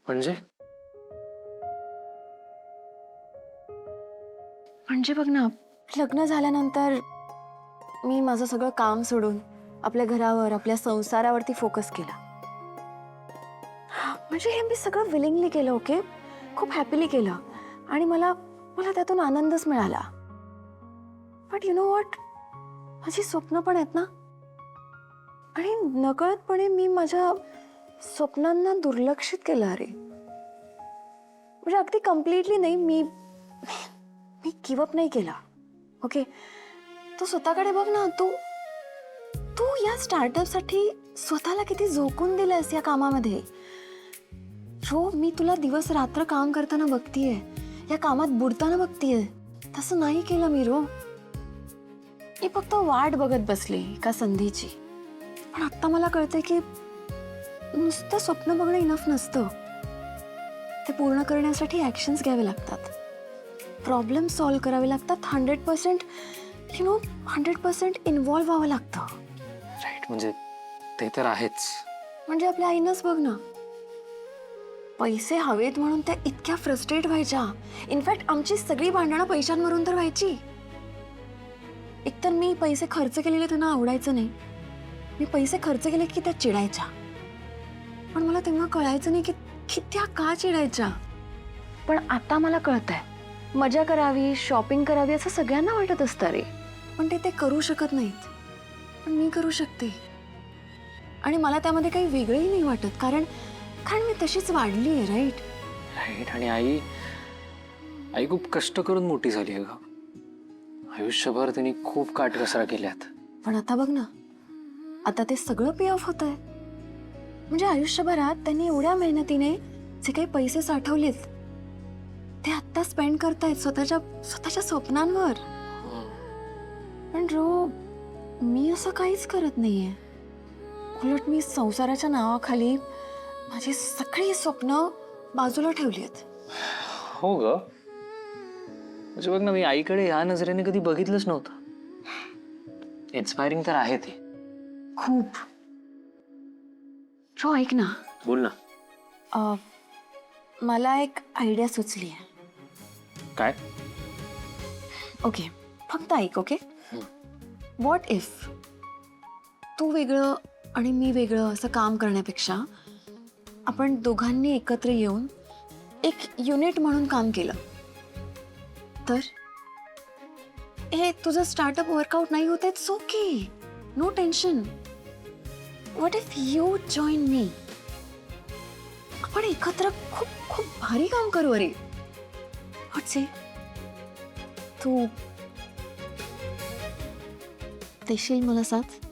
म्हणजे म्हणजे बघ ना, लग्न झाल्यानंतर मी माझं सगळं काम सोडून आपल्या घरावर, आपल्या संसारावरती फोकस केला. म्हणजे हे मी सगळं विलिंगली केलं, ओके, खूप हॅपीली केलं आणि मला मला त्यातून आनंदच मिळाला. बट यु नो व्हॉट, माझी स्वप्न पण आहेत ना, आणि नकळतपणे मी माझ्या स्वप्नांना दुर्लक्षित केलं. अरे म्हणजे अगदी कम्प्लिटली नाही, मी मी गिवअप नाही केला, ओके. तू स्वतःकडे बघ ना, तू तू या स्टार्टअपसाठी स्वतःला किती झोकून दिलंस या कामामध्ये. जो मी तुला दिवस रात्र काम करताना बघतीये, या कामात बुडताना बघतीये, तसं नाही केलं मी रो. मी फक्त वाट बघत बसले एका संधीची. पण आता मला कळतंय की नुसतं स्वप्न बघणं इनफ नसतं. ते पूर्ण करण्यासाठी ॲक्शन्स घ्यावे लागतात, प्रॉब्लेम सॉल्व्ह करावे लागतात, 100% यु नो 100% इन्व्हॉल्व्ह व्हावं लागतं. राईट, म्हणजे ते तर आहेच. म्हणजे आपल्या आईनंच बघ ना, पैसे हवेत म्हणून त्या इतक्या फ्रस्ट्रेट व्हायच्या. इनफॅक्ट आमची सगळी भांडणं पैशांवरून तर व्हायची. एकतर मी पैसे खर्च केलेले त्यांना आवडायचं नाही, मी पैसे खर्च केले की त्या चिडायच्या. पण मला तेव्हा कळायचं नाही की त्या का चिडायच्या. पण आता मला कळतंय, मजा करावी, शॉपिंग करावी असं सगळ्यांना वाटत असतं रे, पण ते करू शकत नाहीत. पण मी करू शकते आणि मला त्यामध्ये काही वेगळंही नाही वाटत, कारण मी तशीच वाढली आहे. Right right. आणि आई आई खूप कष्ट करून मोठी झाली आहे ग. आयुष्यभर तिने खूप काटकसरा केल्यात. पण आता बघ ना, आता ते सगळं पे ऑफ होत आहे. म्हणजे आयुष्यभरात त्यांनी एवढ्या मेहनतीने जे काही पैसे साठवलेत ते आत्ता स्पेंड करतायत स्वतःच्या स्वप्नांवर. पण रो, मी असं काहीच करत नाहीये. उलट मी संसाराच्या नावाखाली माझी सगळी स्वप्न बाजूला ठेवली आहेत. हो ग, म्हणजे बघ ना, मी आईकडे या नजरेने कधी बघितलंच नव्हतं. इन्स्पायरिंग तर आहे ते खूप. रो ऐक ना, बोल ना. मला एक आयडिया सुचली आहे. काय? ओके, फक्त ऐक. ओके, व्हॉट इफ तू वेगळं आणि मी वेगळं असं काम करण्यापेक्षा आपण दोघांनी एकत्र येऊन एक युनिट म्हणून काम केलं तर? हे तुझं स्टार्टअप वर्कआउट नाही होत, it's okay, no tension. What if you join me? आपण एकत्र खूप खूप भारी काम करू. अरे व्हॉट से, तू देशील मला साथ?